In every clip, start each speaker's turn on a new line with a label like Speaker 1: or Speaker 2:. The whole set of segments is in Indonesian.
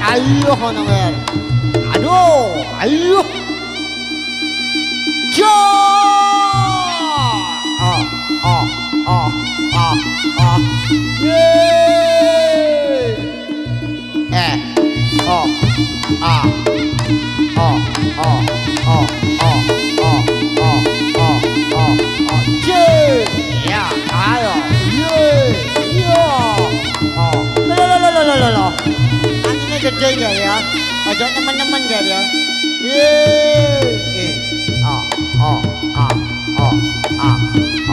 Speaker 1: Ayo honongan. Aduh, ayo. Ja. Ah, ah, ah, ah, ah. Yeay. Oh, ah, oh, oh, oh, oh, oh, oh, oh, oh, oh. Ya, ayo. Yeay. Ya. Oh. Loh. Anginnya gede ya. Aja teman-teman ya. Yeay. Oh, oh, ah, oh, ah,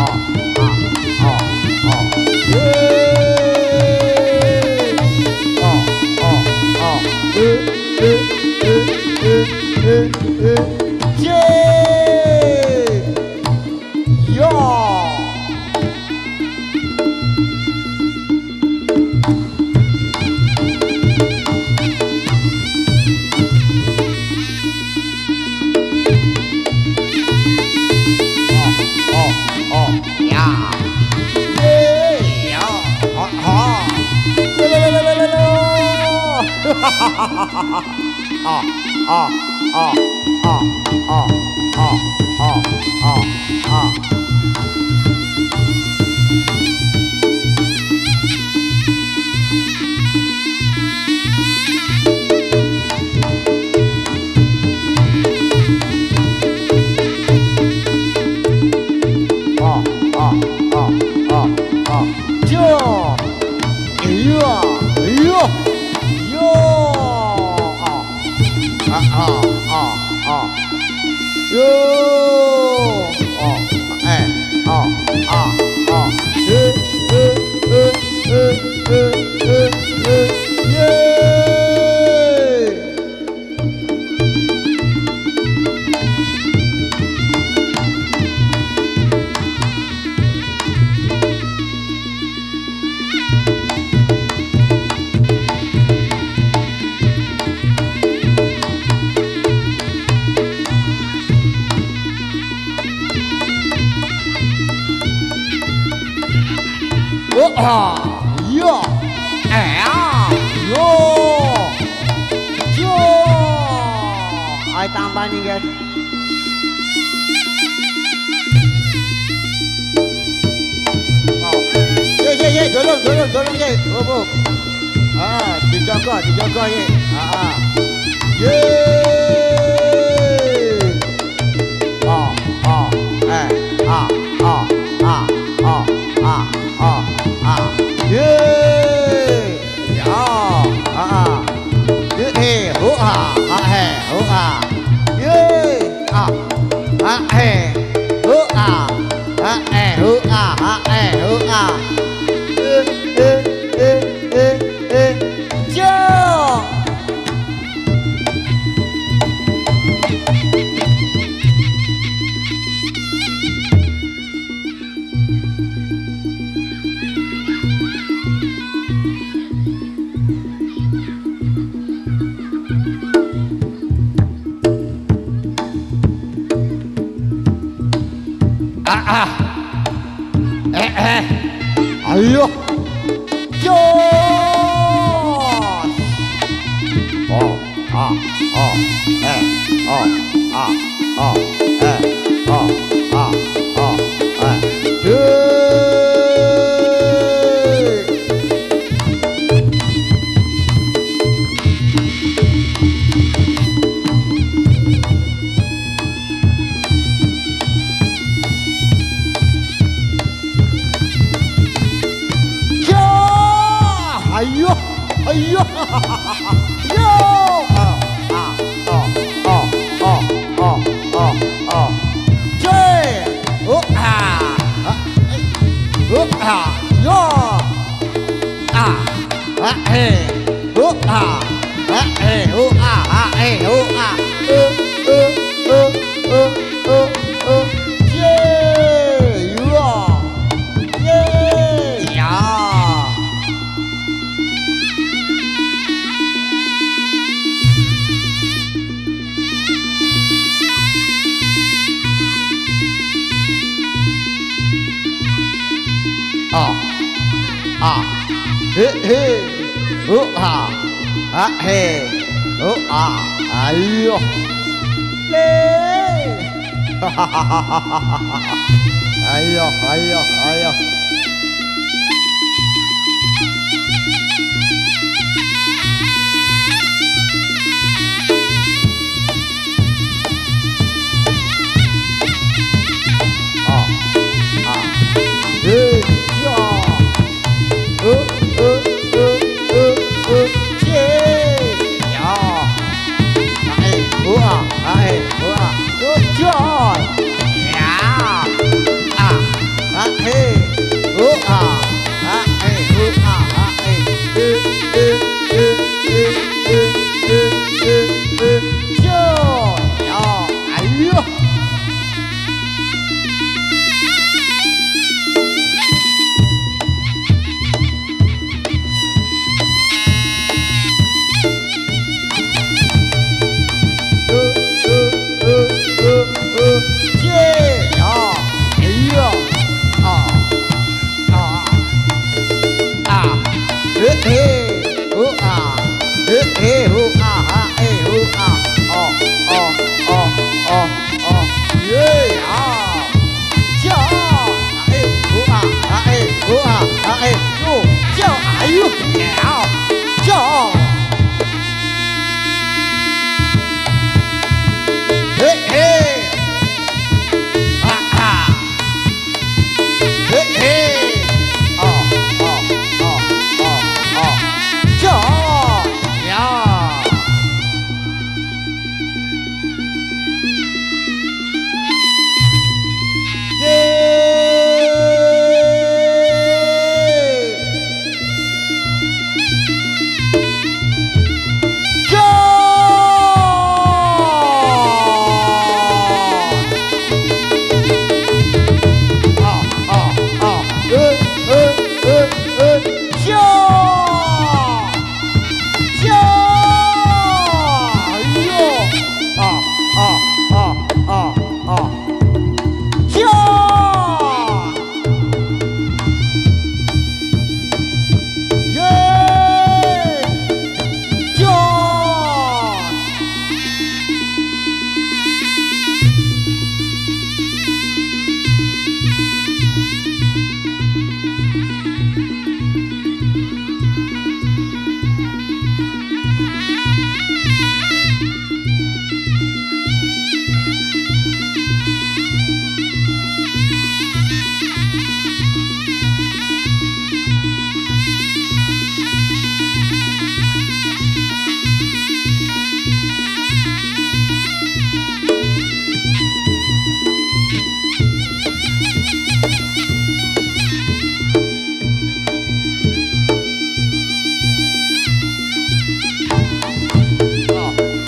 Speaker 1: oh, ah, oh, oh. Yeay. Oh, oh, oh. Yeay. Yo. Yo, yo, ayo tambah nih guys. Ye, dorong ye. Oh. Dijaga ye. Ye. Ayo. Yo. 哟啊啊哦哦哦哦哦哦，对，哦啊啊哎，哦啊哟啊啊嘿，哦啊啊嘿，哦啊啊嘿，哦啊耶哟耶呀。啊啊，嘿嘿，哦啊啊嘿，哦啊，哎呦，嘞，哈哈哈哈哈哈哈哈，哎呦哎呦哎呦，啊啊，嘿呀，切呀。哎，哦啊，哎，哦啊，Good job，呀，啊，啊嘿，哦啊，啊哎，哦啊，啊哎，就呀，哎呦，切呀，哎呦，啊啊。啊，嘿嘿，哦啊，嘿嘿，哦啊啊，哎，哦啊，哦哦哦哦哦，耶啊，叫啊，哎，哦啊啊哎，哦啊啊哎，哟，叫哎呦，呀，叫，嘿嘿，啊啊，嘿嘿，哦哦哦哦哦，叫呀。耶！go！啊啊啊！叫叫！哎呦！啊啊啊啊啊！叫！耶！叫！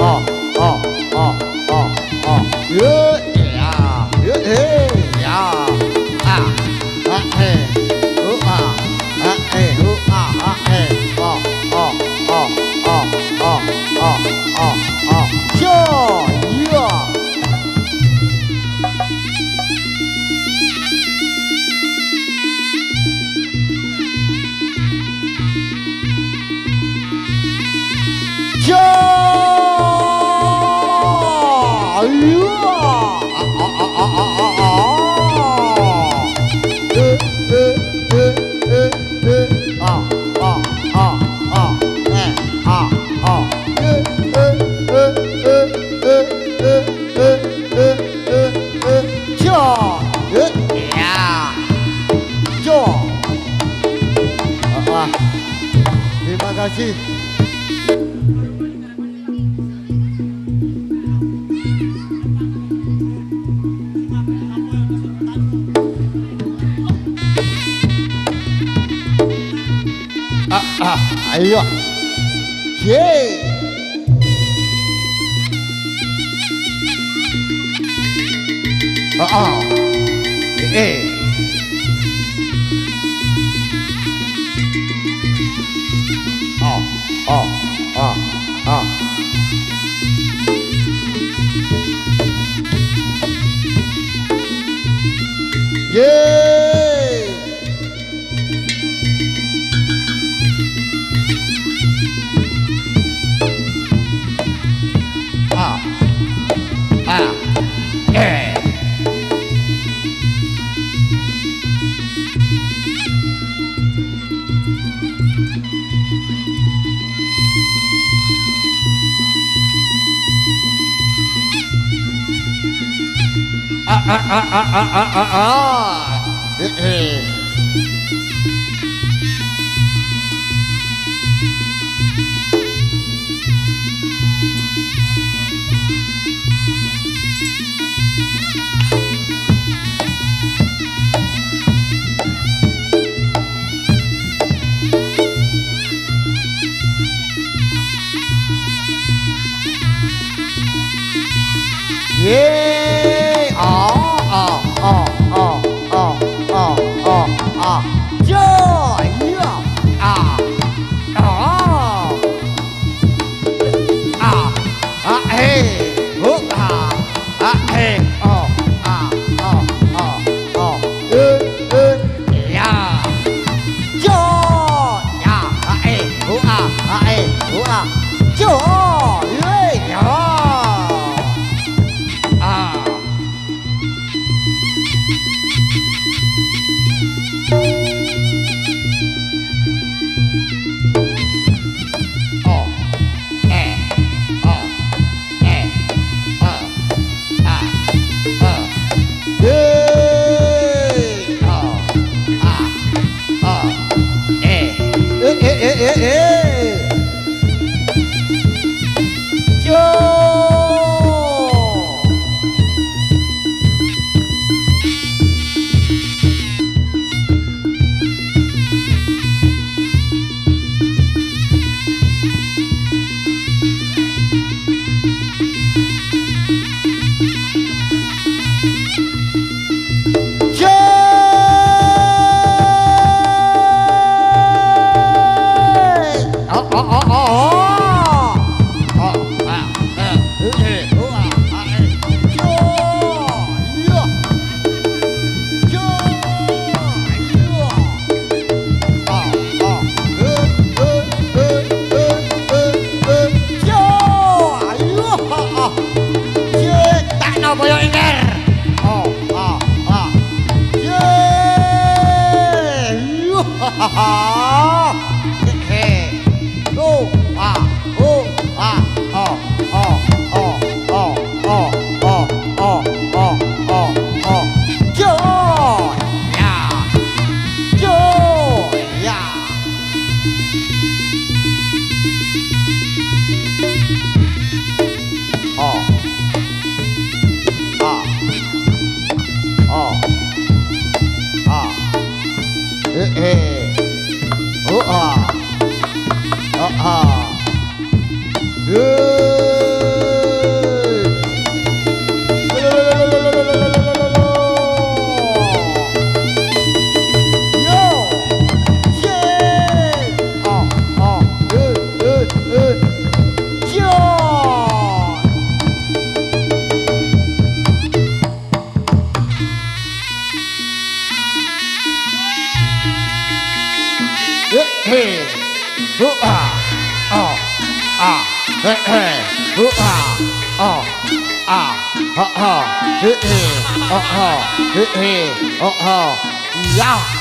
Speaker 1: 哦哦哦哦哦，耶呀，耶嘿呀，啊啊嘿，哦啊啊嘿，哦啊啊嘿，哦哦哦哦哦哦哦哦，叫呀！叫！哎呦！啊啊啊啊啊啊啊！啊啊啊啊！哎啊啊！叫！呀！叫！啊啊！Terima kasih. iya. Ye. Oh. Oh. Oh. Oh. Oh. Ye. Ah. Ah. Eh. Yeah! Joy! Hey! Hey! Yeah! Joy! Hey! Joy! Yeah!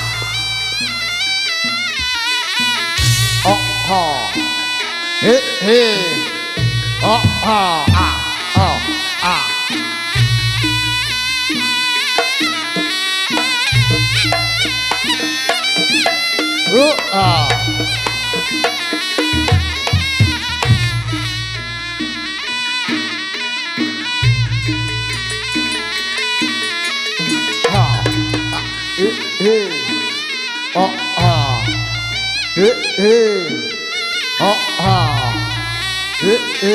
Speaker 1: ya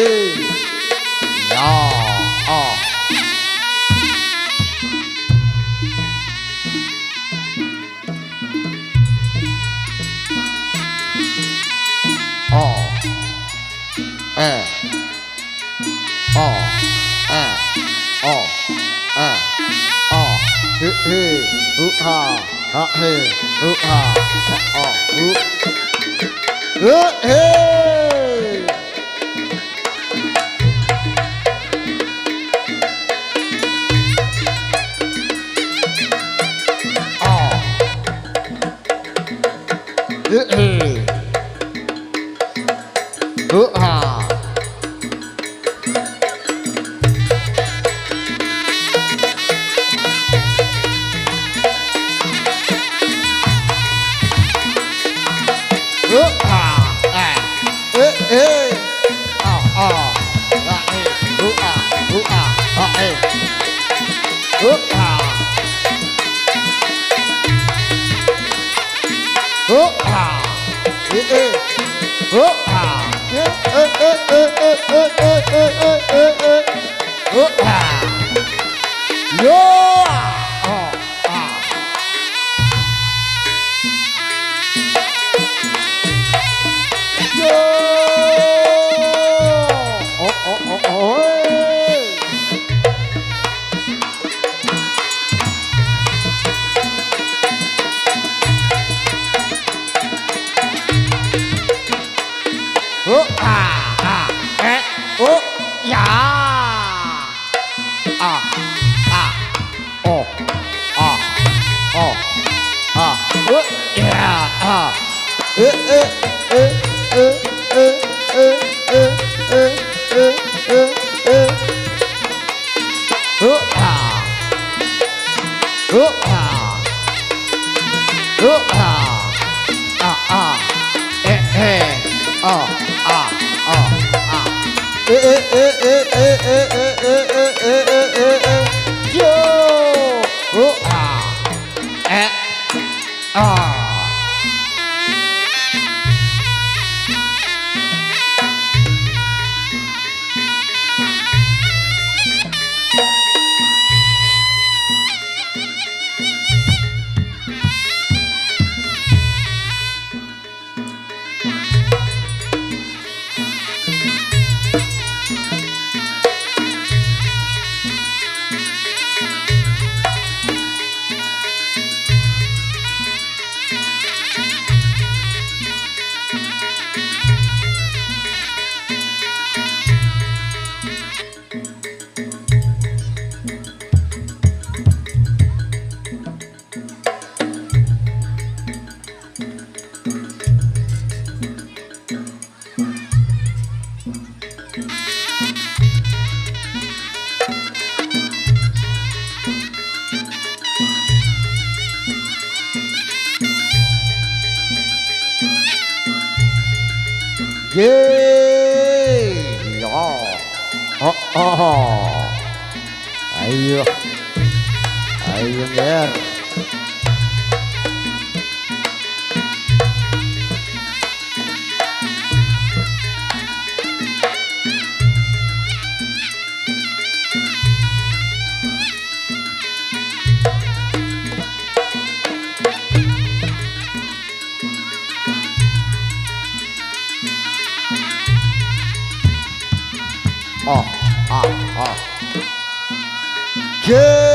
Speaker 1: ah oh eh oh eh oh eh oh ha ha he ha oh hey oh hey ha yeah ya ayo ayo nger yeah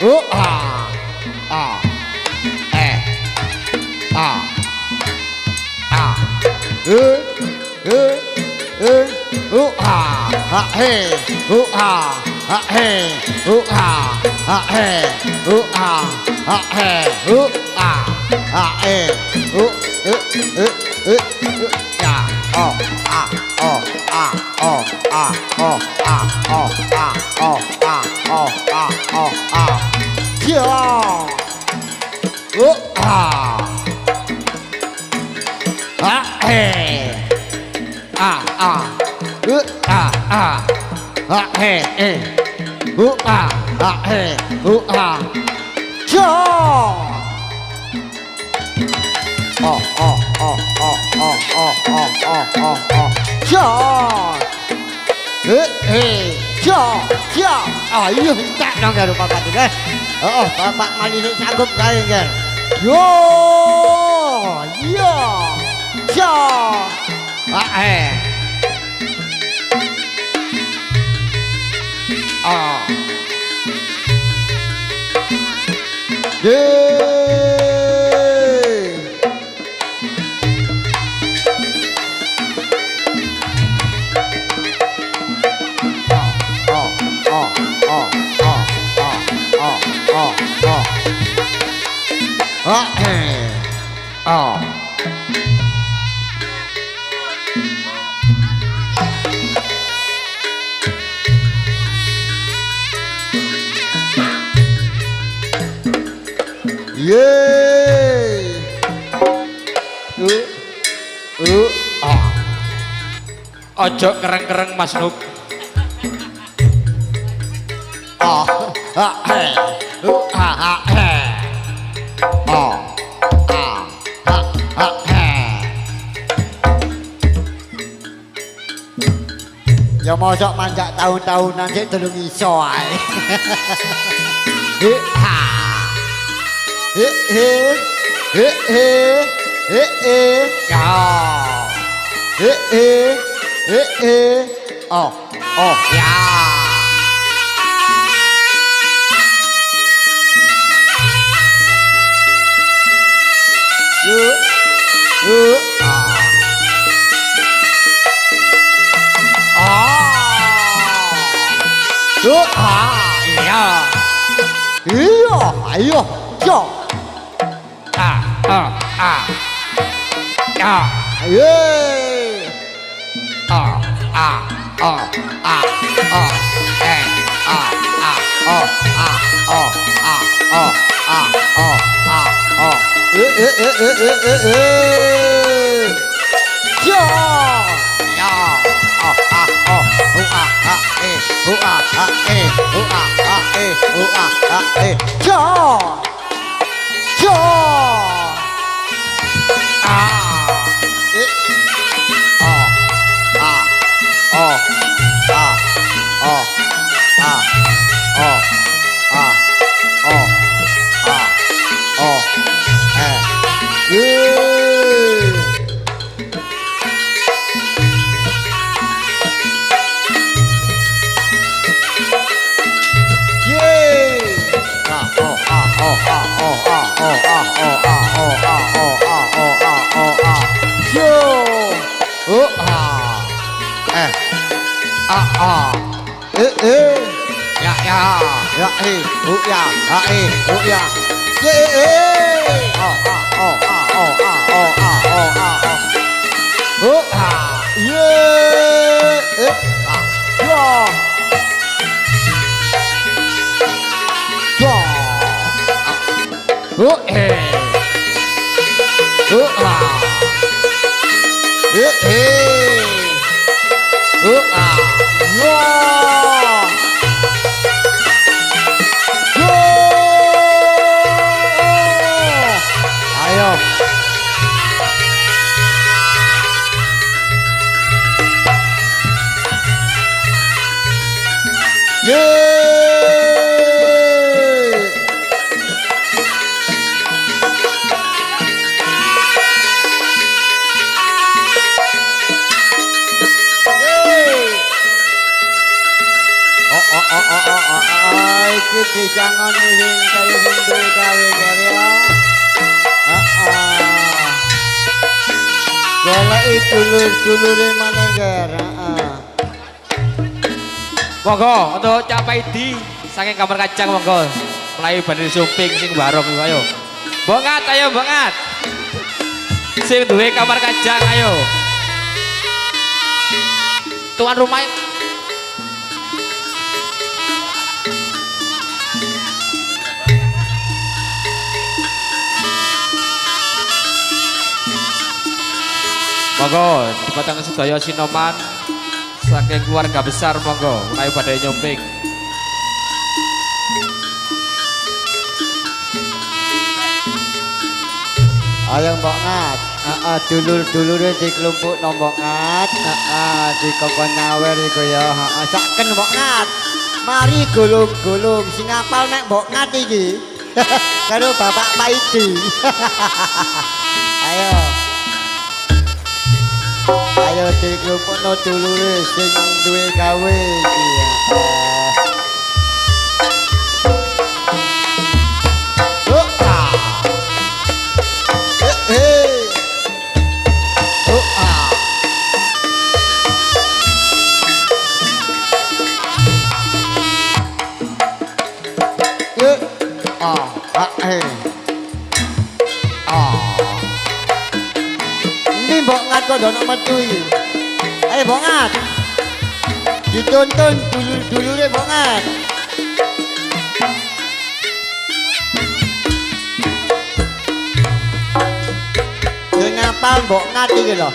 Speaker 1: ah, ah, ah, ah, ah, ah, hey, ah, ah, hey, ah, ah, hey, ah, ah, hey, ah, ah, hey, ya, oh, ah, oh, ah, oh, ah, oh, ah, oh, ah, oh, ah, oh, ah, oh, ah, ya, ah, ah, hey, ah, ah, hey, hey, ya. Oh, oh, oh, oh, oh, oh, oh, oh, oh, oh, John. John, John. Ayo, tak dong ya Bapak itu kan. Oh, Bapak Mali sanggup kali kan. Yo, yo, John.
Speaker 2: Ojo kereng-kereng Mas Nuk.
Speaker 1: Ya mosok manjak tahun-tahunan sik durung iso ae. Oh, oh, ya. Iya. Iya, ayo, yo. Ya. Ye. nyangoni sing kaya sing duwe gawe ya. Goleki dulur-dulure maneh ger.
Speaker 2: Monggo untuk Cak Paidi saking kamar kacang monggo. Melayu banding sumping sing barong ayo. Bongat ayo bongat. Sing duwe kamar kacang ayo. Tuan rumah monggo dipatang sedaya sinoman saking keluarga besar monggo melayu badai nyomping.
Speaker 1: Ayo Mbok Ngat, dulur-dulure dikelompok Mbok Ngat, dikongkon nyawer iku ya. Saken Mbok Ngat. Mari gulung-gulung sing apal nek Mbok Ngat iki. Karo Bapak Paidi. Ayo. Ayo dikelompokno dulure sing duwe gawe iki. Ini Mbok Ngat kok ndono metu iki. Ayo Mbok Ngat. Dituntun dulur-dulure Mbok Ngat. Sing apal Mbok Ngat iki lho.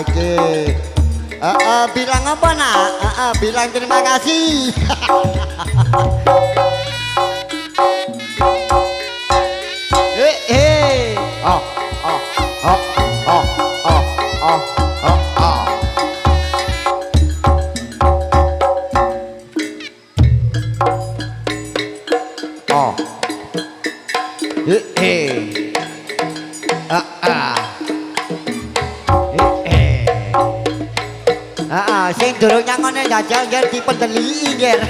Speaker 1: Iki. Bilang apa nak? Bilang terima kasih. Sing durung nyangone jajal nger dipendeli nger.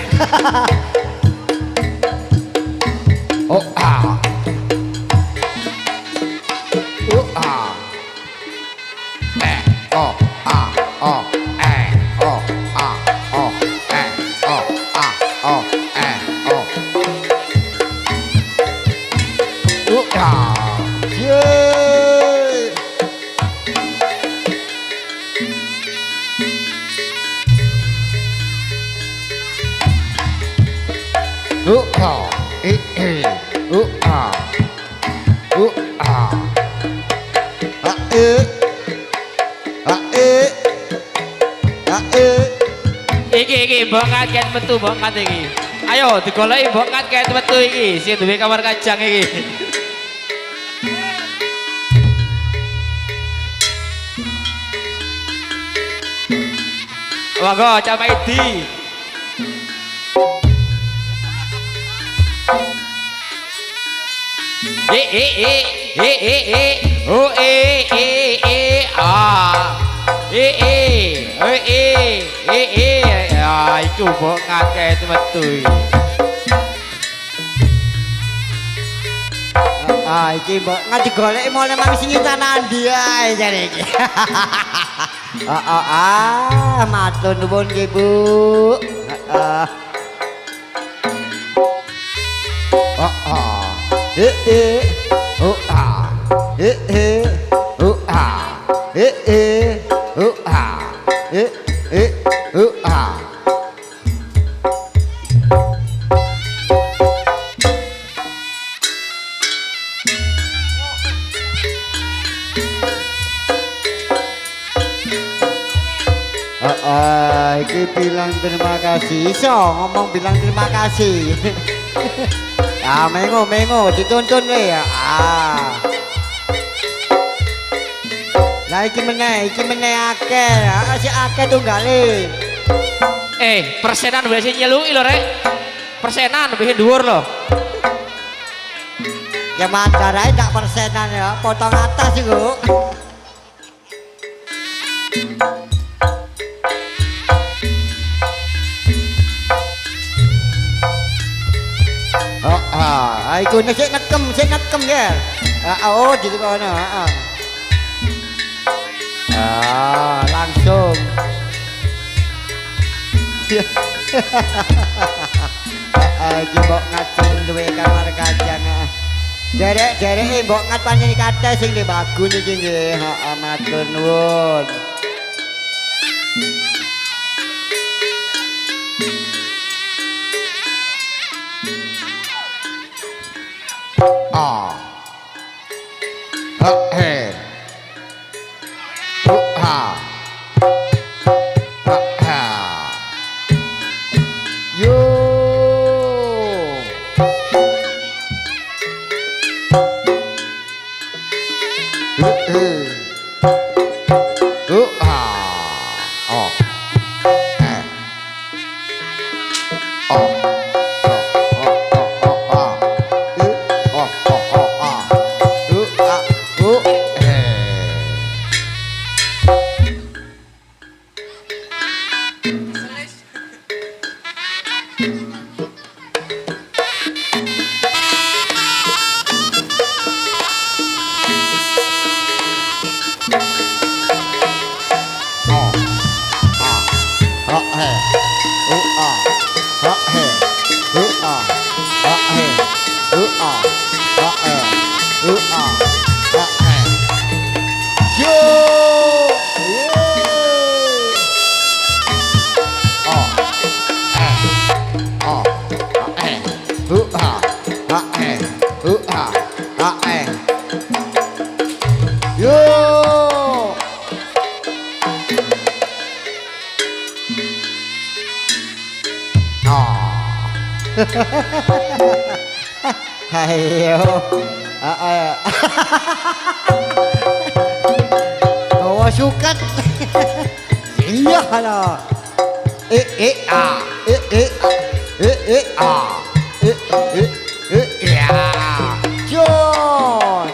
Speaker 2: Iki Mbok Ngat ket metu Mbok Ngat iki. Ayo digoleki Mbok Ngat ket metu iki sing duwe kamar kacang iki. Monggo Cak Paidi. Iku Mbok Ngat ket metu iki.
Speaker 1: Iki Mbok Ngat digoleki mule mang sing tanah ndi ae jare iki. Matur nuwun nggih Bu. Iki bilang terima kasih. Iso ngomong bilang terima kasih. Ya mengo dituntun we ya. Lah iki meneh akeh. Si akeh tunggale.
Speaker 2: Persenan wis nyeluki lho rek. Persenan lebih dhuwur lho.
Speaker 1: Ya mandarae tak persenan ya, potong atas iku. iku sik nekem ya. Oh gitu kono, heeh. Langsung. Iki mbok ngajeng duwe kamar kajang. Derek mbok ngat panjenengan kathah sing di bagun iki nggih. Heeh, matur nuwun. He. Ha. Ha. Yo. Ayo. Oh, sukat. Iya lah. Ya. John.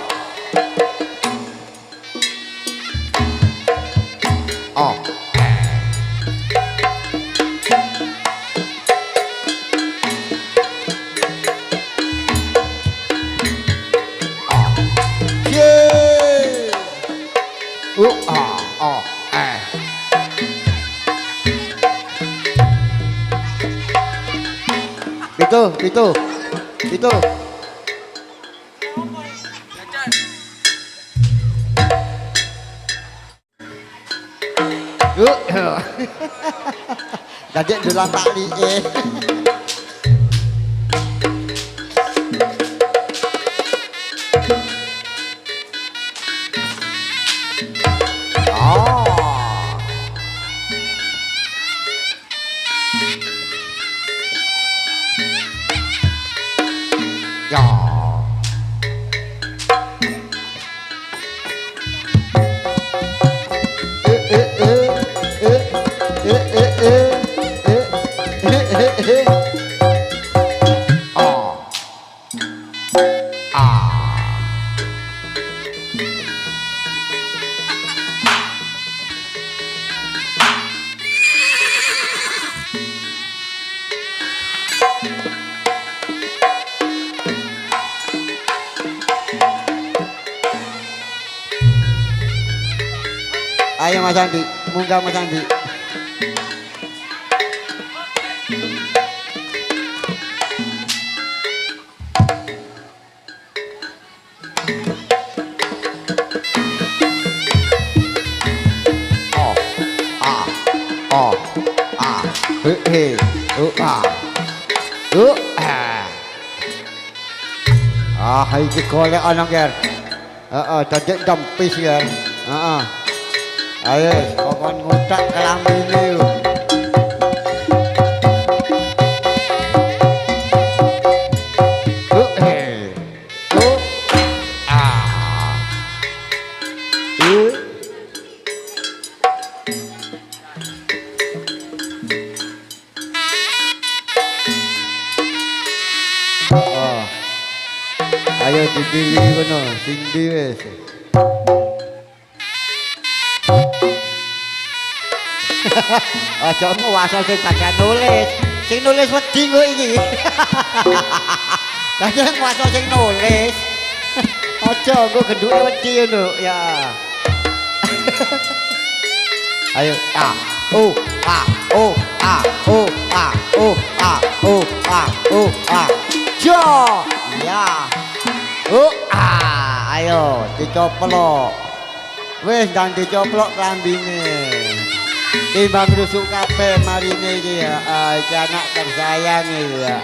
Speaker 1: Oh. Itu. Jadi dulang tak liye. Ayo Mas Andi, munggah Mas Andi. Iki golek ana ger. Heeh, dadi dempis ger. Heeh. Ayo, kokon ngutak kelambine. Ayo dipilih kono, sindi wis. Aja nguwasa sing bagian nulis. Sing nulis wedi kok iki. Dadi kuasa sing nulis. Aja engko genduke wedi ngono ya. Ayo a o a o a o a o a o a o a. Jo. Ya. O a. Ayo dicoplok. Wis ndang dicoplok klambine. Timbang rusuk kabeh marine iki ya. Iki anak tersayang iki ya.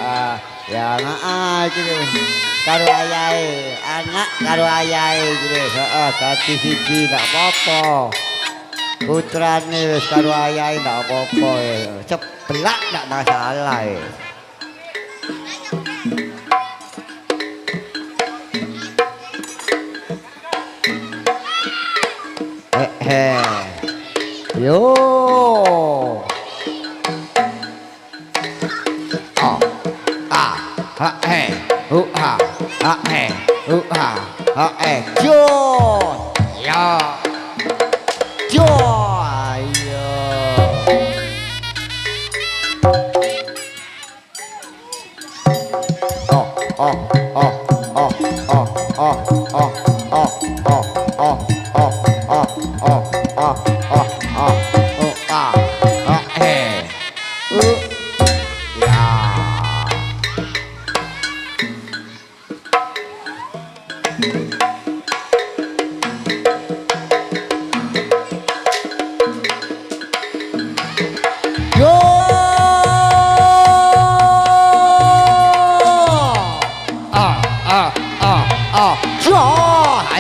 Speaker 1: Ya anak iki karo ayahe, anak karo ayahe iki wis heeh dadi siji ndak apa-apa. Putrane wis karo ayahe ndak apa-apa. Ceblak ndak masalah. Yo. Ah. Ah. Ha he. Ha. Ha he. Ha. Ha he. Jo. Ya. Jo. Ayo. Oh, oh, oh, oh, oh, oh, oh, oh, oh, oh, oh, oh, oh, oh.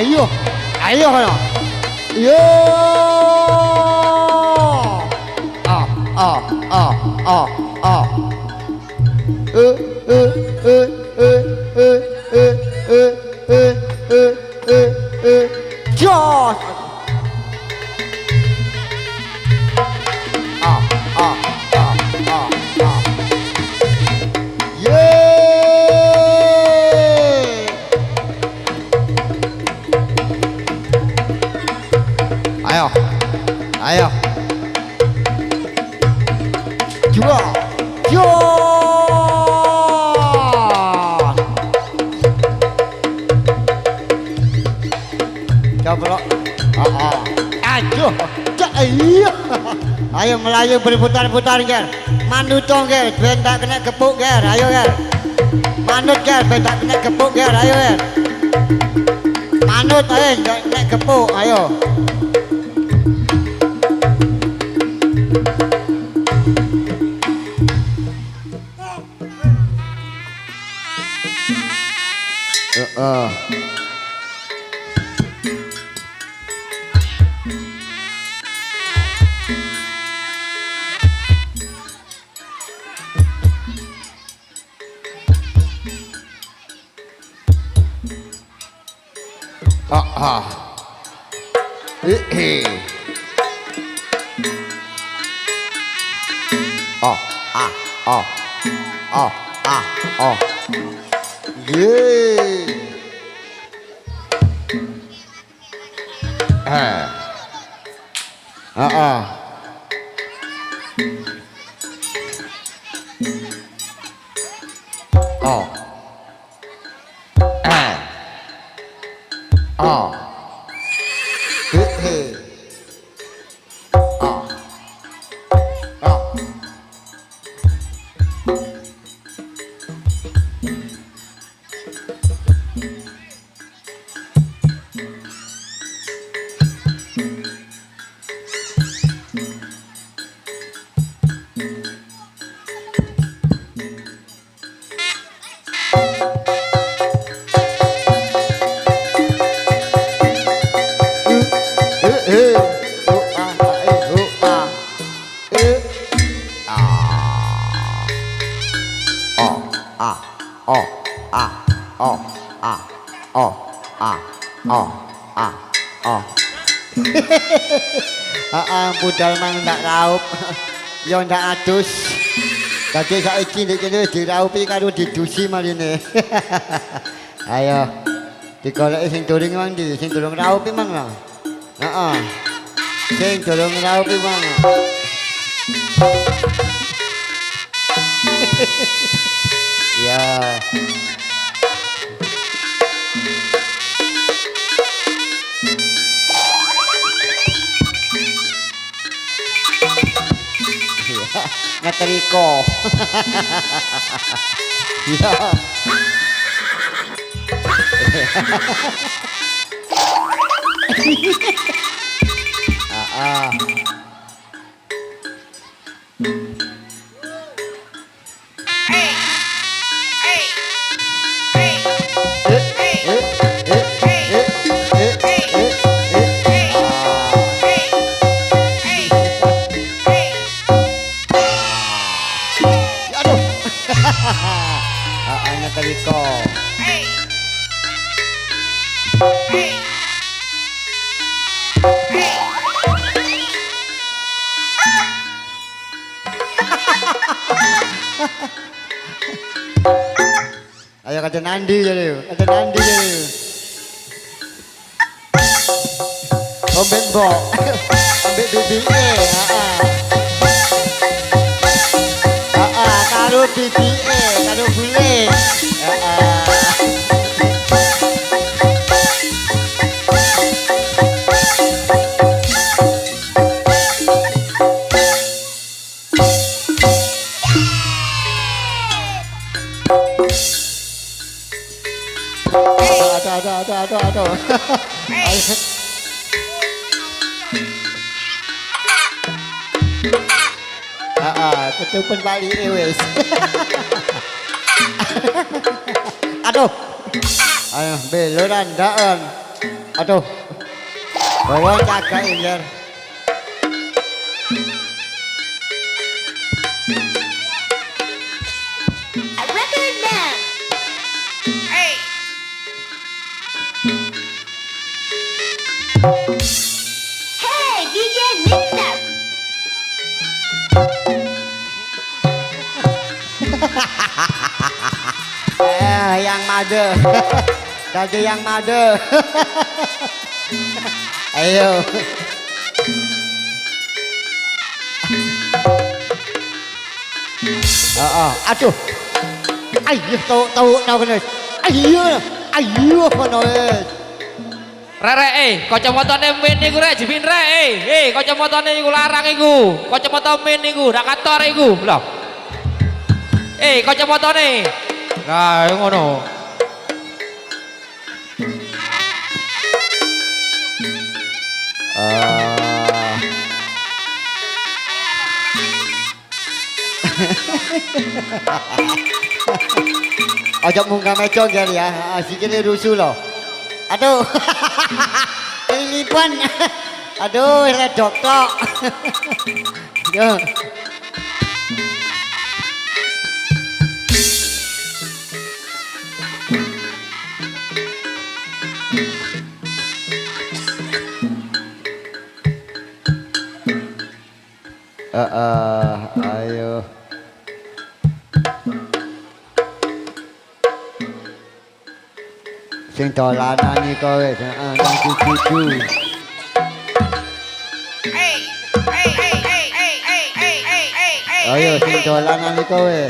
Speaker 1: Ayo, ayo kono. Yo. Ah, ah, ah, ah, ah. Jos. Ah, ah, ah, ah, ah. Ayo, ayo, jual, jual, coba, ayo, iya, ayo melayu berputar-putar ger, manut dong ger, bentak kena kepuk ger, ayo ger, manut ger, bentak kena kepuk ger, ayo ger, manut ayo, kena kepuk, ayo. Budal mang ndak raup yo ndak adus dadi saiki nek kene diraupi karo didusi marine ayo digoleki sing doring mang ndi sing durung raupi mang heeh sing durung raupi mang ya Ngetriko. Iya. Ah. Aduh. Ngetriko. Ayo kata Nandi jadi, kata Nandi jadi. Ombek bok, ombek bibi karo bibi karo bule. Aduh. Ketupan balik wes. Aduh. Ayo beluran daan. Aduh. Bawa jagain ya.
Speaker 3: Hey, DJ Mixer.
Speaker 1: Yang made. Jadi yang made. Ayo. Aduh. Ayo tahu kena. Ayo kono.
Speaker 2: Rere, kacamatane min niku rek jepin rek. Kacamatane iku larang iku. Kacamata min niku, dak kantor iku. Lho. Kacamatane. Lah ngono.
Speaker 1: Ajak munggah meja ya. Sikile rusuh loh. Aduh. Kelilipan. Aduh, redok tok. Aduh. Ayo. Sing dolanan iki kowe, nang cucu. Ayo sing dolanan iki kowe.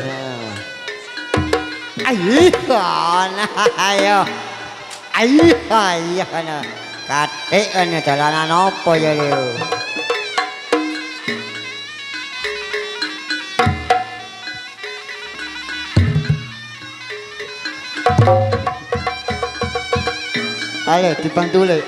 Speaker 1: Ayo. Ayo. Katik ana dolanan apa ya lho. Ayo dibantu le.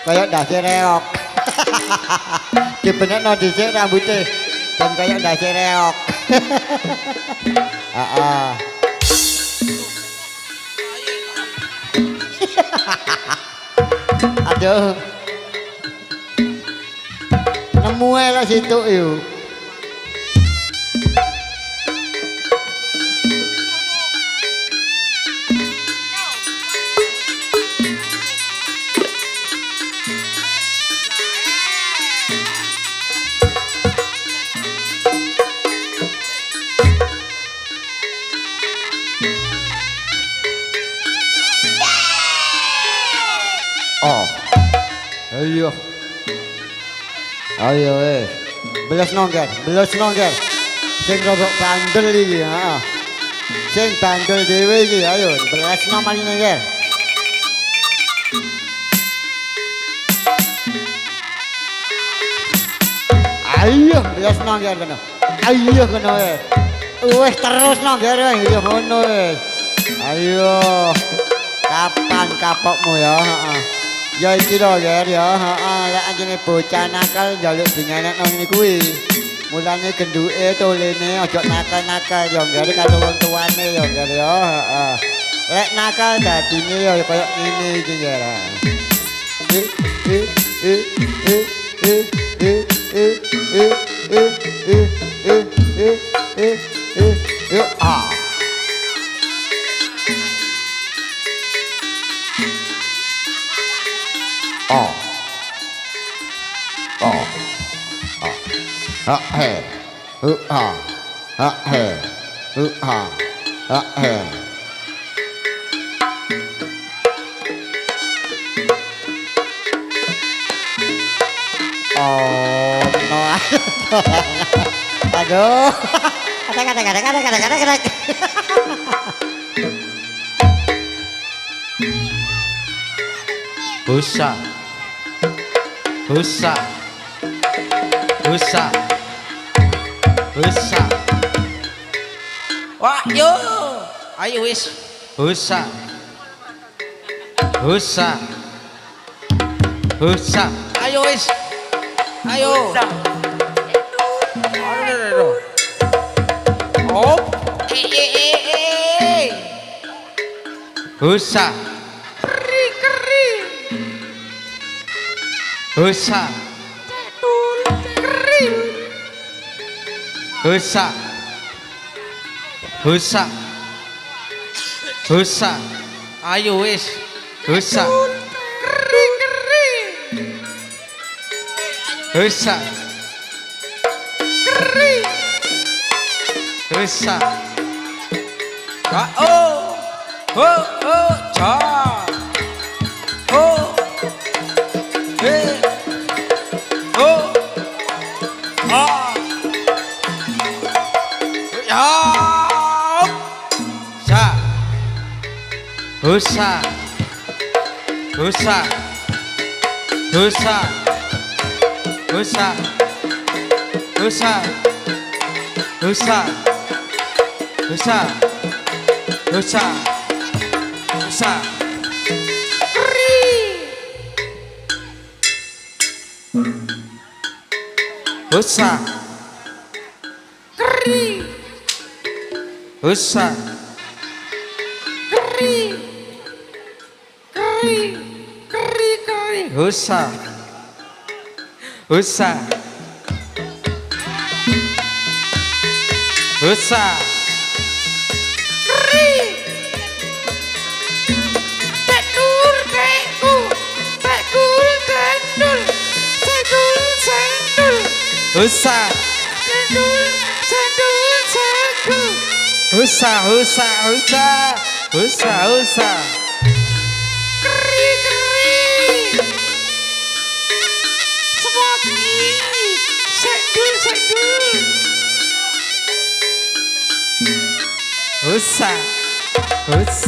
Speaker 1: Kayak dasi reok. Dibenekno dhisik rambutnya. Dan kayak dasi reok. Aduh. Nemu lah situ yuk. Oh. Ayo belas nongger. Sing rodok bandel iki, heeh. Sing bandel dhewe iki, ayo belasno maline nggih. Ayo belasno nggih kono. Ayo kono wis. Wis terus nongger wis ya ngono wis. Ayo. Kapan kapokmu ya, heeh. Ya iki lho Ger ya, heeh, lek anjene bocah nakal njaluk dingenek nang ngene kuwi. Mulane genduke tolene aja nakal-nakal ya Ger karo wong tuane ya Ger ya, heeh. Lek nakal dadine ya koyo ngene iki Ger. Aduh. Kadang.
Speaker 2: Busa. Wah, yo. Ayo wis. Busa. Ayo wis. Ayo. Oh. Busa. Keri. Busa. Busa. Ayo wis. Busa. Keri. Busa.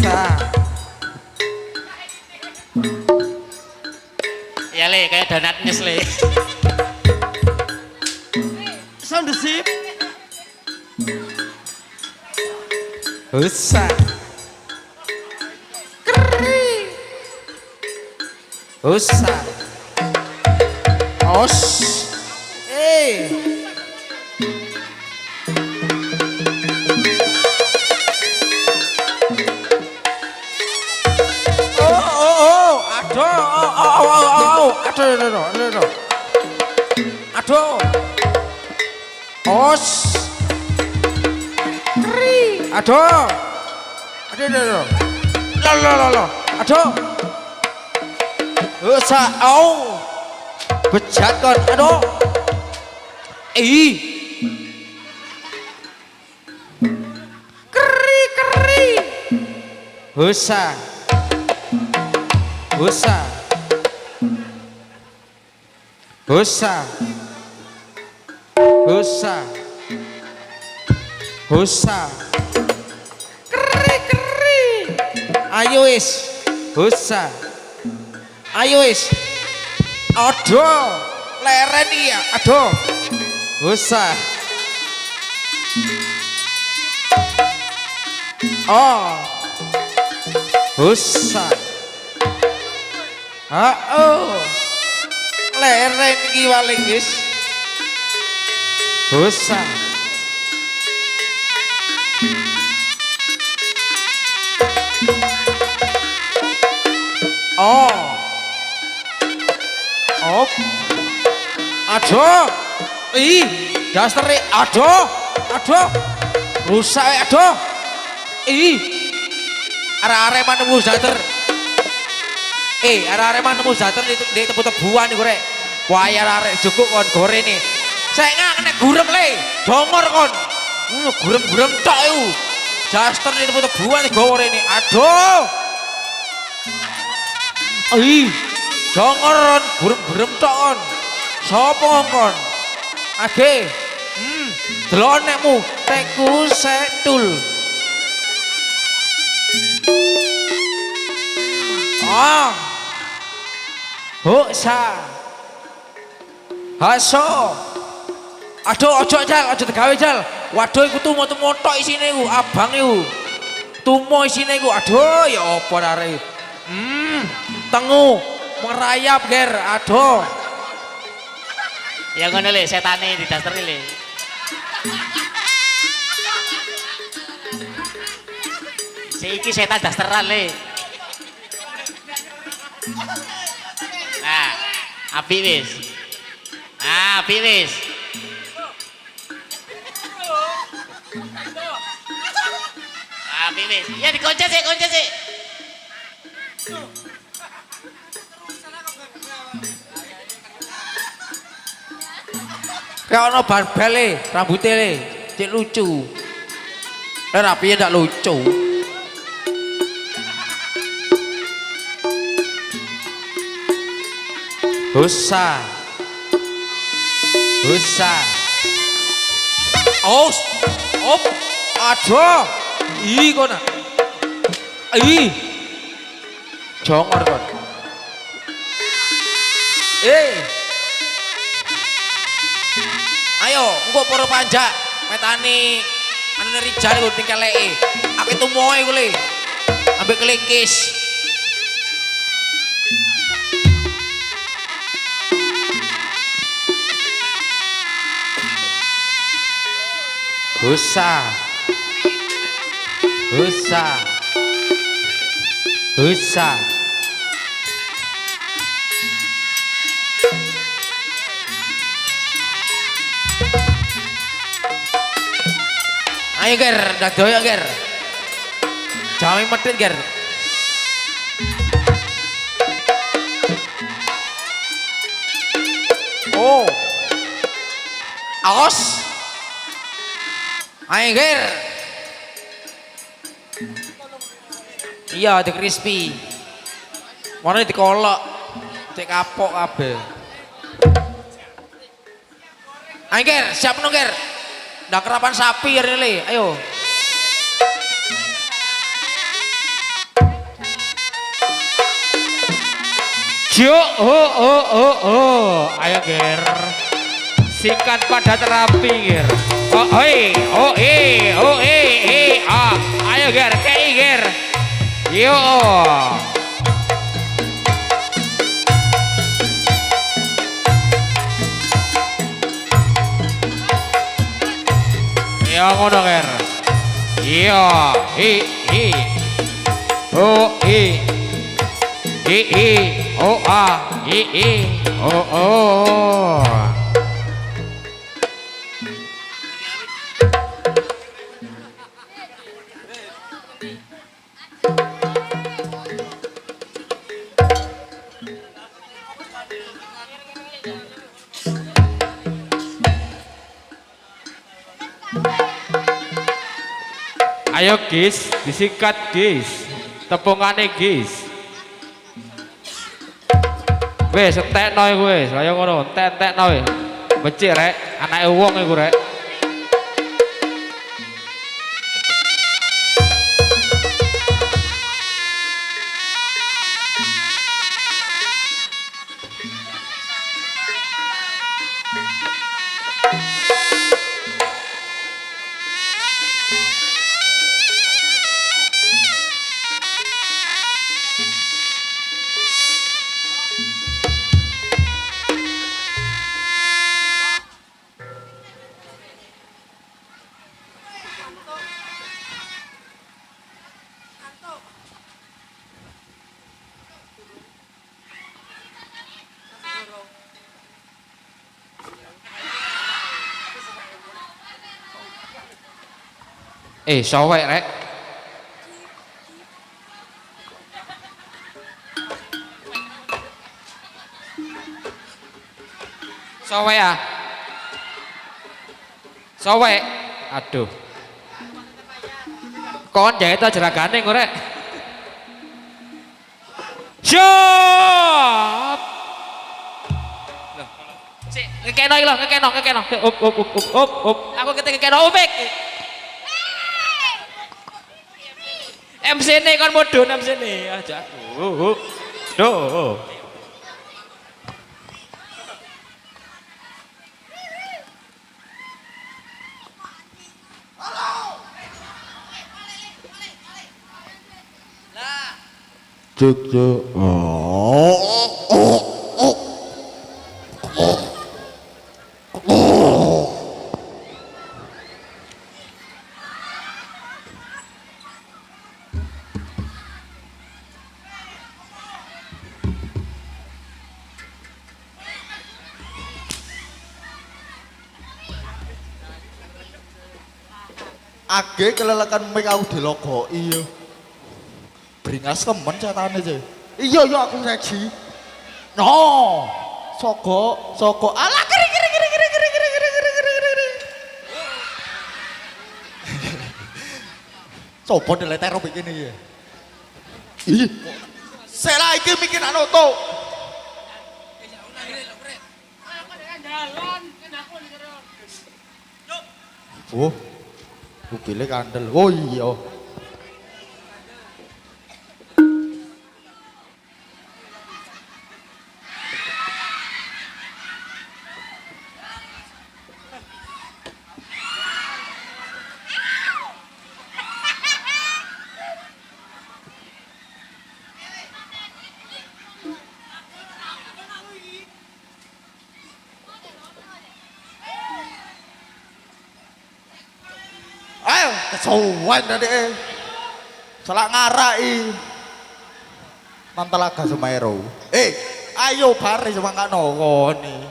Speaker 2: Ja. Ya le kayak donat nyes le. Sound sip. Usa. Os. Aduh. Os. Aduh. Aduh. Usa. Au. Bejat kon. Aduh. Keri. Usa. Husa. Husa. Keri keri. Ayo wis. Husa. Ayo wis. Aduh. Leren iya. Aduh. Husa. Oh. Husa. Oh. Leren iki paling wis. Husa. Oh. Op. Aduh. Ih, dasare aduh. Aduh. Rusak aduh. Ih. Arek-arek manemu zater. Arek-arek manemu zater di tebu-tebuan iku rek. Wah, arek jukuk kon gorene. Sek nek gurem le, dongor kon. Gurem-gurem tok iku. Jaster di tebu-tebuan gawa rene. Aduh. Ih, dongor gurem-gurem tok kon. Sopo kon? Age. Delok nekmu, teku setul. Ah. Hoksa. Haso. Aduh, ojo jal, ojo tegawe jal. Waduh, iku tumo-tumo tok isine iku, abang iku. Tumo isine iku. Aduh, ya apa arek. Tengu, merayap ger. Aduh.
Speaker 4: Ya ngono le, setane di daster le. Iki setan dasteran le. Nah, api wis. Api wis. Api wis. Ya dikonco sih.
Speaker 2: Kayak ono barbel le, rambutnya le, cek lucu. Rapinya ndak lucu. Husa. Os. Op. Aduh. Ih kona. Ih. Jongor kon. Ayo, engko para panjak metani anu rijal iku ning keleke. Aku tumoe iku le. Ambek kelingkis. Husa. Ayo ger, dak doyok ger. Jangan medit ger. Oh. Aos. Ayo ger. Iya, di crispy. Mana dikolok. Cek kapok kabeh. Ayo ger, siap no ger. Ndak kerapan sapi ya le, ayo. Ayo ger. Sikat pada terapi ger. Ayo ger, kei ger. Yo. Ya ngono ger. Iya, Ayo guys, disikat guys. Tepungane guys. Wes entekno iku wis, kaya ngono, entek-entekno wis. Becik rek.
Speaker 5: Anake wong iku rek. Sowek rek. Sowek ah. Sowek. Aduh. Kon jahit aja jeragane kok rek. Siap. Loh. Sik, ngekeno iki lho, ngekeno. Up. Aku ketek ngekeno upik. MC ini kan modun MC ini aja. Duh.
Speaker 1: Cuk. Age kelelekan mic aku dilogoki yo. Bringas temen catane je. Iya aku seksi. No. Soko. Ala kiri. Sopo deletero bikin iki. Ih. Sela iki mikir anoto. Oh. Bukile kandel. Oh iya. Kesuwen tadi salah ngarai Mantalaga Semeru ayo bare semangka nongoni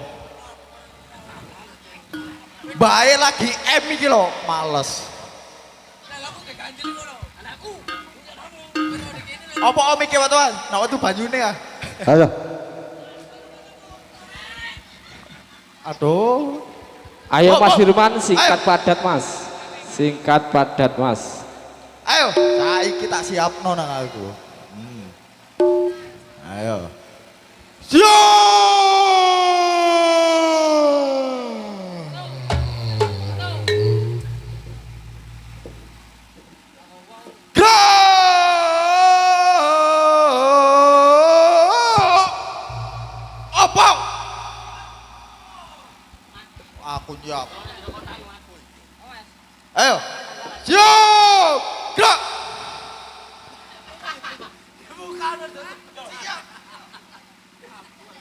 Speaker 1: bae lagi iki lho males apa om iki watuan nek watu banyune ah halo aduh
Speaker 5: Ayo Mas Firman singkat padat Mas.
Speaker 1: Ayo, saiki tak siapno nang aku. Ayo. Apa? Aku siap. Ayo, siap, gerak.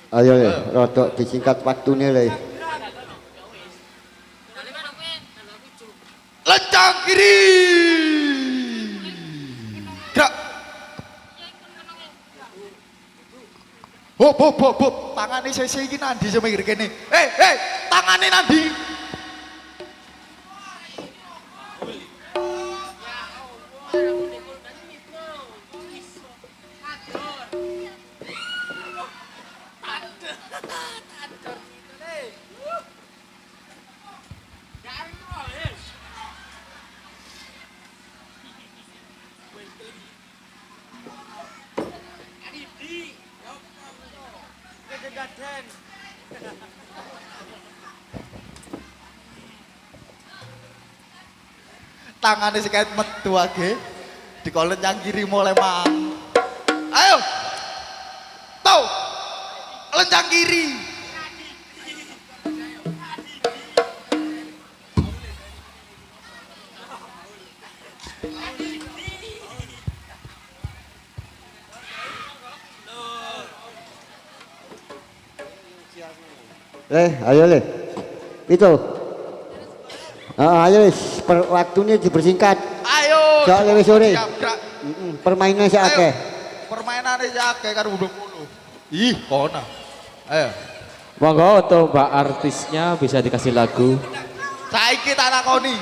Speaker 6: Ayo le, rodok disingkat waktune le.
Speaker 1: Lencang kiri. Gerak. Hop. Tangane sese iki nandi semikir kene. Tangane nandi. tangane seket metu age dikolen yang kiri mulai mang. Ayo. Tau. Lencang kiri.
Speaker 6: Ayo le. Itu. Ayo waktunya dipersingkat.
Speaker 1: Ayo.
Speaker 6: Jauh lebih sore.
Speaker 1: Siap, gerak.
Speaker 6: Permainan si akeh.
Speaker 1: Permainannya si akeh kan udah mulu. Ih, kona. Ayo.
Speaker 5: Monggo untuk mbak artisnya bisa dikasih lagu.
Speaker 1: Saiki tak lakoni.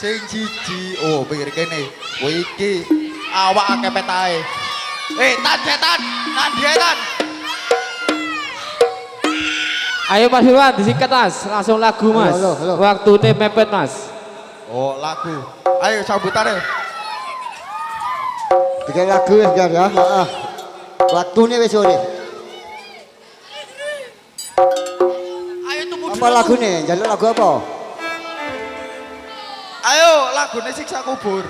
Speaker 1: Sing siji. Oh, pikir kene. Kowe iki awak akeh petahe. Tan setan. Tan dietan.
Speaker 5: Ayo Mas Firman disingkat Mas, langsung lagu Mas.
Speaker 6: Halo.
Speaker 5: Waktu tim mepet Mas.
Speaker 1: Oh, lagu. Ayo sambutannya.
Speaker 6: Tiga lagu ya Gar ya. Waktunya wis sore.
Speaker 1: Ayo temu
Speaker 6: Apa lagu nih? Jalur lagu apa?
Speaker 1: Ayo lagune siksa kubur.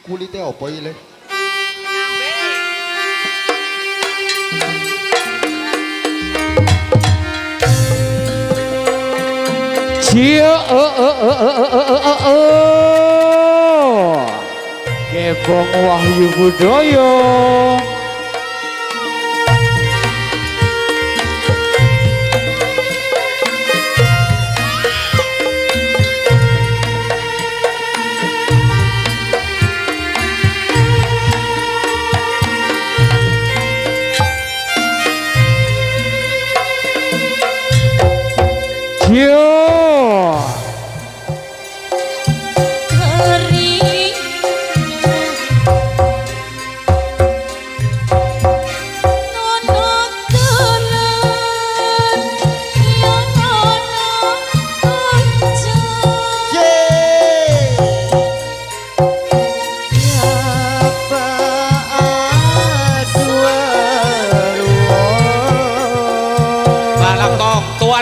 Speaker 1: Kulitnya apa ini?
Speaker 5: Cio Gebong Wahyu Budoyo. Cio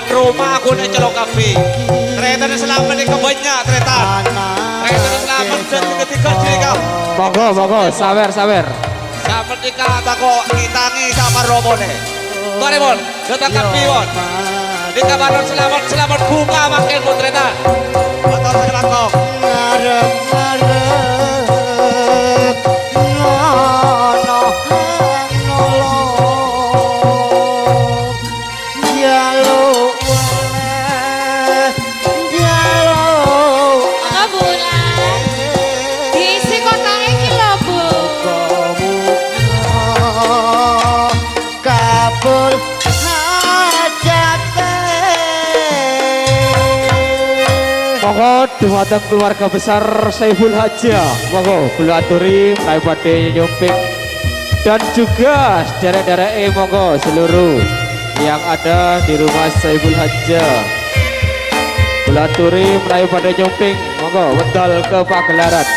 Speaker 7: rumah aku nih celok kafe. Kereta selamat di kebanyak kereta. Kereta selamat dan ketika cerita.
Speaker 5: Monggo, sawer.
Speaker 7: Selamat di kata kok ngitangi sama robone. Tuan Bon, datang kafe Bon. Di kabaran selamat bunga makin pun kereta. Motor selamat kok.
Speaker 5: Monggo dumateng keluarga besar Saiful Haja. Monggo kula aturi pribadi nyumping dan juga derek-derek monggo seluruh yang ada di rumah Saiful Haja. Kula aturi pribadi nyumping monggo wedal ke pagelaran.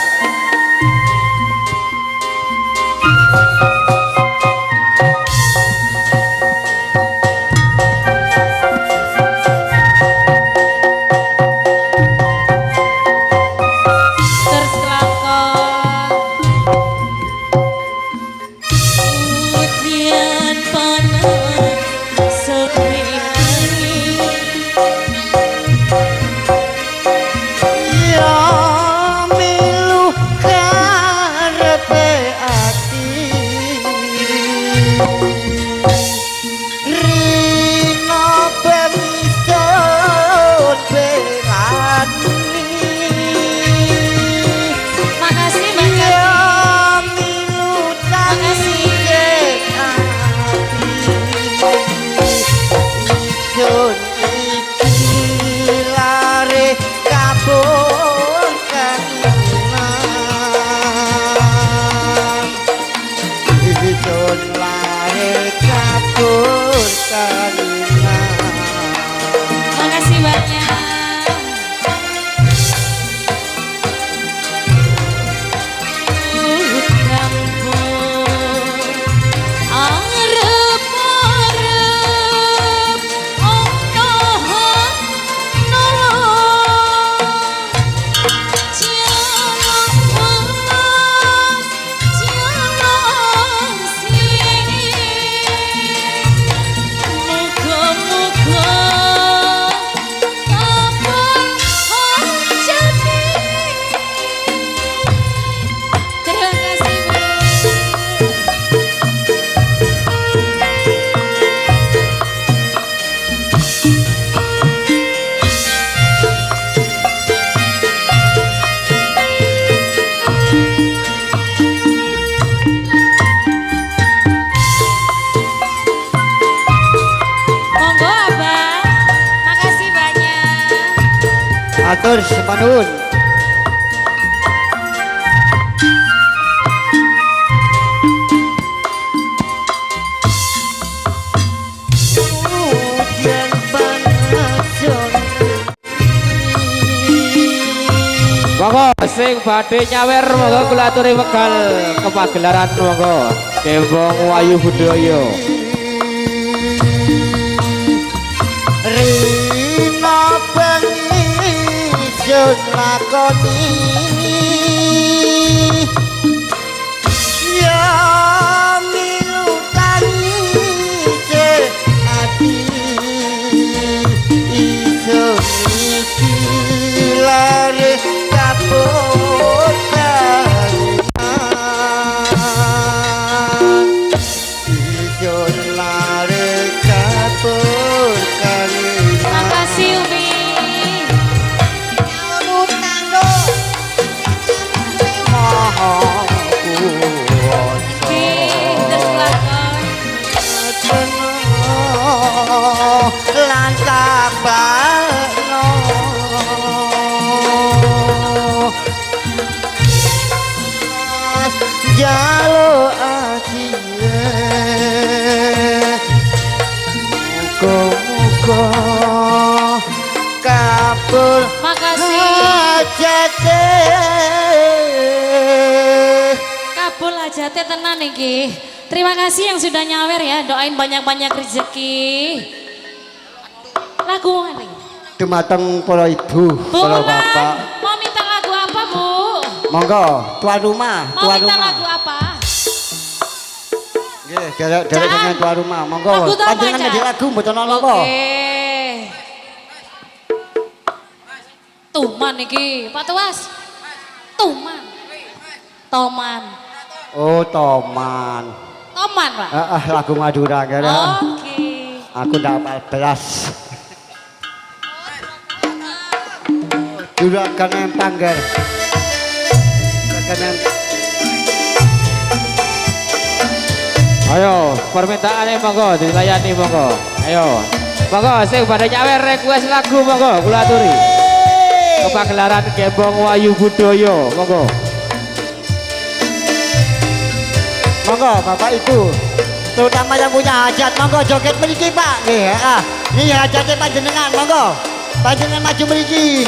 Speaker 6: Matur semanun. Hujan panas
Speaker 5: Monggo sing badhe nyawer monggo kula aturi wekdal kepagelaran monggo Kembang Wayu Budaya.
Speaker 6: Rina bengi sun lakoni ya milutani cer ati iso iki lare kapur iso lare kapur
Speaker 3: Makasih Umi. Pinter kelakon.
Speaker 6: Lantak bano jalo akhirnya muka-muka kapur
Speaker 3: Makasih.
Speaker 6: hajate
Speaker 3: Kabul hajatnya tenan iki. Terima kasih yang sudah nyawer ya. Doain banyak-banyak rezeki. Lagu mana?
Speaker 6: dumateng para ibu,
Speaker 3: Bu
Speaker 6: para
Speaker 3: Ulan,
Speaker 6: bapak.
Speaker 3: mau minta lagu apa Bu?
Speaker 6: Monggo, tuan rumah,
Speaker 3: Mau
Speaker 6: tuan
Speaker 3: minta
Speaker 6: rumah.
Speaker 3: lagu apa?
Speaker 6: Nggih, derek
Speaker 3: Jan.
Speaker 6: dengan tuan rumah. Monggo,
Speaker 3: Lagu apa,
Speaker 6: panjenengan
Speaker 3: Jan?
Speaker 6: ngendi lagu mboten ana apa.
Speaker 3: Oke. Tuman iki, Pak Tuas. Tuman. Toman.
Speaker 6: Oh, Toman.
Speaker 3: Toman, Pak.
Speaker 6: Lagu Madura kira.
Speaker 3: Oke.
Speaker 6: Aku ndak apal belas. Juragan Empangger. Juragan
Speaker 5: Ayo, permintaannya monggo dilayani monggo. Ayo. Monggo sing pada nyawer request lagu monggo kula aturi. Kepagelaran Kembang Wayu Budaya monggo.
Speaker 6: Monggo Bapak Ibu, terutama yang punya hajat, monggo joget mriki Pak. Nggih, heeh. Niki hajate panjenengan, monggo. Panjenengan maju mriki.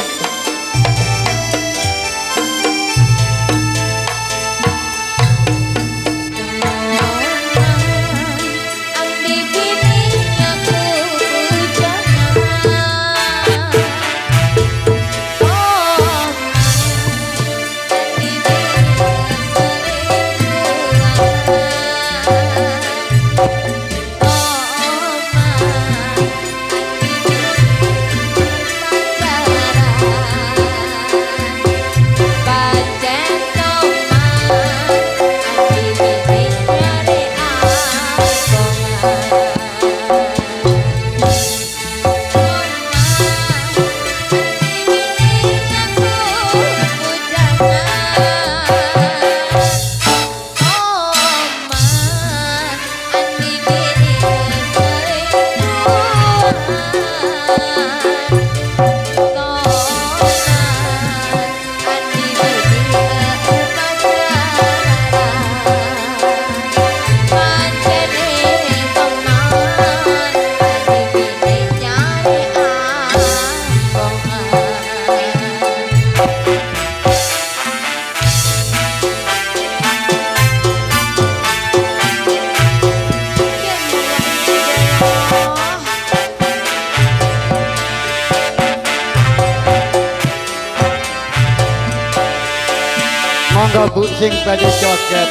Speaker 6: Monggo Bu sing badhe joget.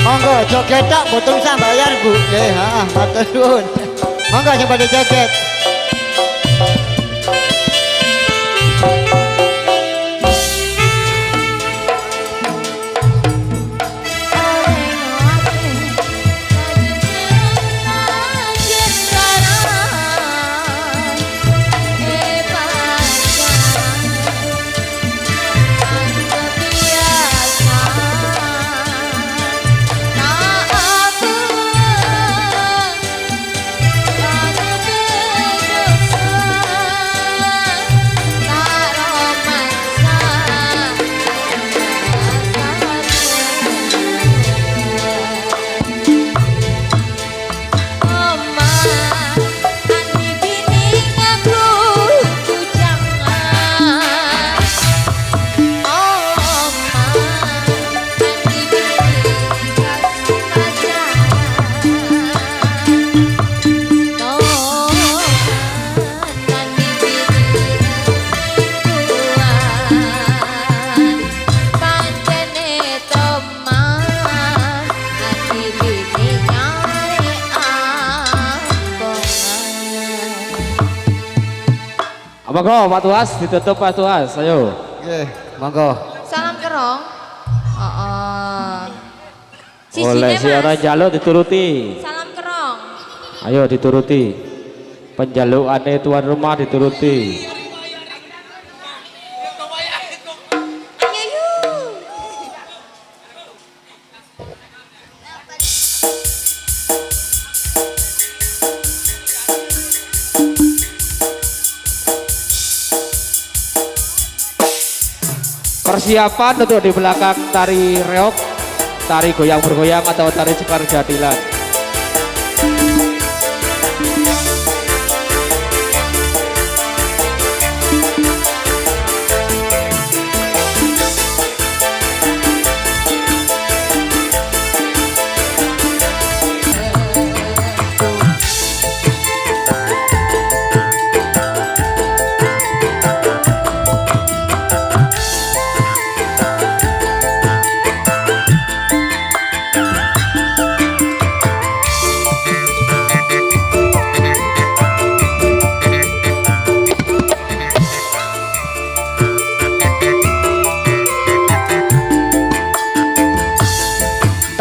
Speaker 6: Monggo joget tak boten usah bayar Bu. Nggih, heeh, matur nuwun. Monggo sing badhe joget.
Speaker 5: Monggo Pak Tuas ditutup Pak Tuas. Ayo.
Speaker 6: Nggih, monggo.
Speaker 3: Salam kerong.
Speaker 5: Oleh si orang jaluk dituruti.
Speaker 3: Salam kerong.
Speaker 5: Ayo dituruti. Penjalukane tuan rumah dituruti. Persiapan untuk di belakang tari reok, tari goyang bergoyang atau tari cekar jadilan.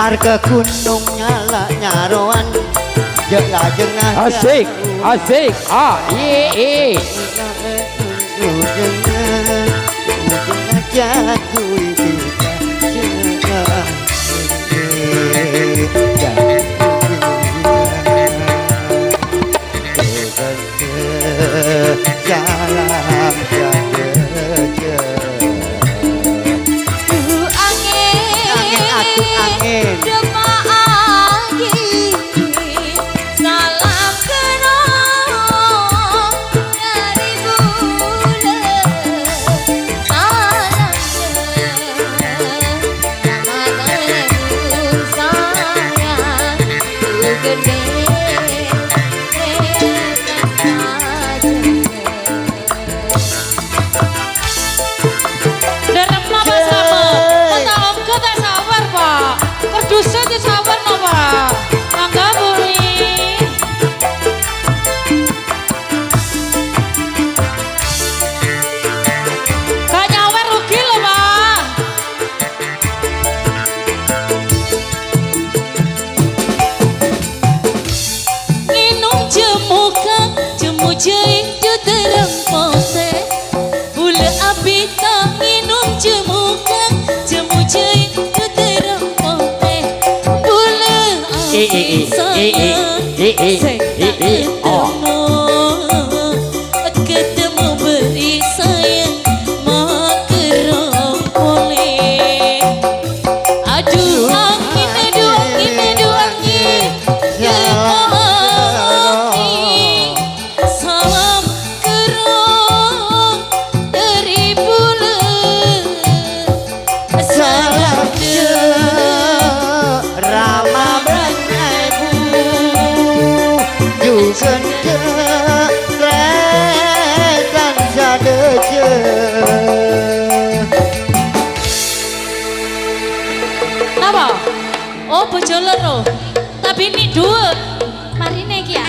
Speaker 6: Tar ke gunung nyala nyaroan lajeng
Speaker 5: Asik, asik, iya.
Speaker 3: Ketemu beri sayang makerong boleh. Aduh angin, aduh angin, aduh angin, angin. Salam kerong dari bulan. Salam
Speaker 6: Rama Branaibu Juken Rekan sadeje
Speaker 3: Apa? Oh bojo loro. Tapi ini dua. Mari iki ya.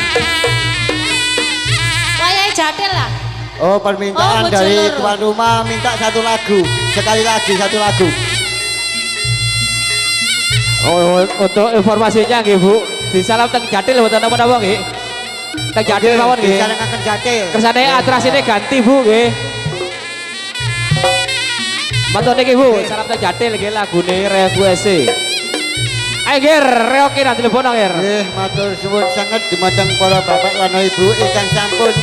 Speaker 3: Wayahe jatel lah.
Speaker 6: Oh
Speaker 3: Oh,
Speaker 6: permintaan
Speaker 3: bojo
Speaker 6: dari
Speaker 3: loro.
Speaker 6: tuan rumah minta satu lagu. Sekali lagi satu lagu.
Speaker 5: Oh, untuk informasinya nggih Bu, disalam teng Jatil mboten napa-napa nggih. Teng Jatil mawon nggih.
Speaker 6: Disarangaken jatil.
Speaker 5: Kersane atrasine ganti Bu nggih. Matur niki Bu, salam teng Jatil nggih lagune request. Ayo Gir, reoki nanti telepon Gir.
Speaker 6: Nggih, matur suwun sanget dumateng para bapak lan ibu ingkang sampun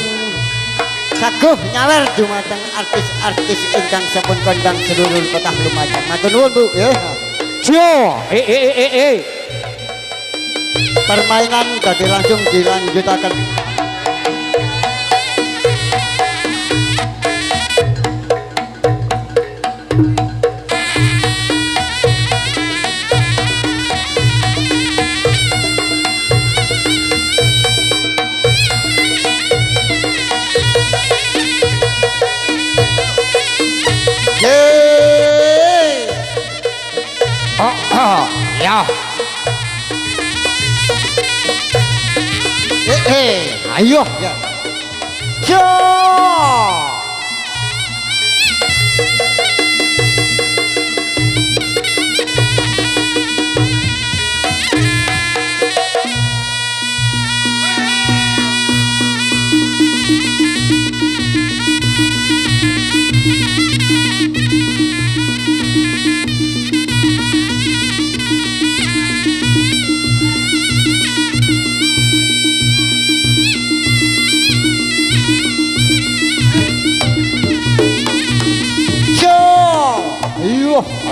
Speaker 6: saguh nyawer dumateng artis-artis ingkang sampun kondang seluruh kota Lumajang. Matur nuwun Bu, nggih.
Speaker 5: Jo,
Speaker 6: Permainan badhe langsung dilanjutaken.
Speaker 5: ya.
Speaker 6: Ayo. Ya. Jo.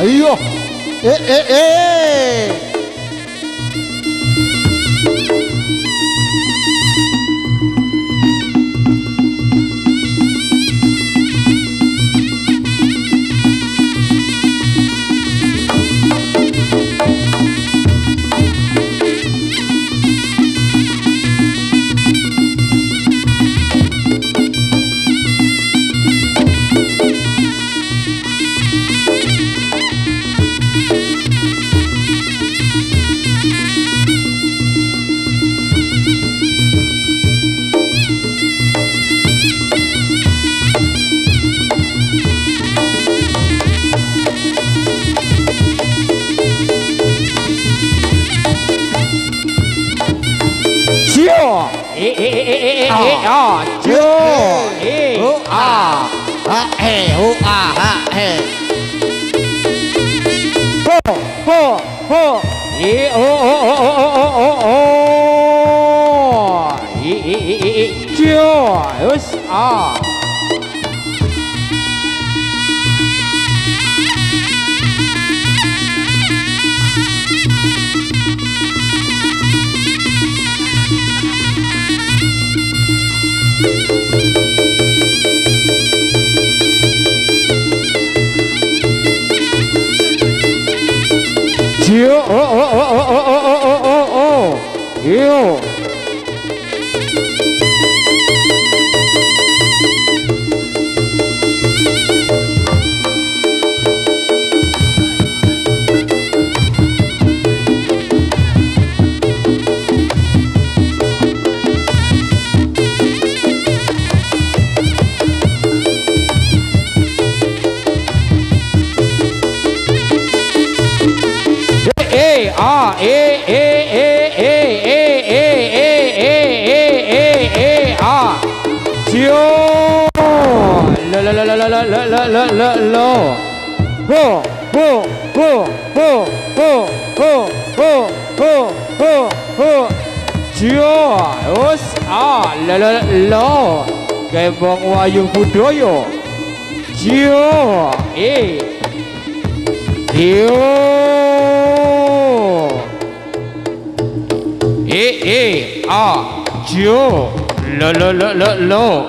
Speaker 1: ayo eh
Speaker 5: Cio, ah, cio, ah,
Speaker 1: ha hu ha
Speaker 5: ho, cio, us, ah. Cio, yo. Kembang wayung budaya Cio, Cio, lo,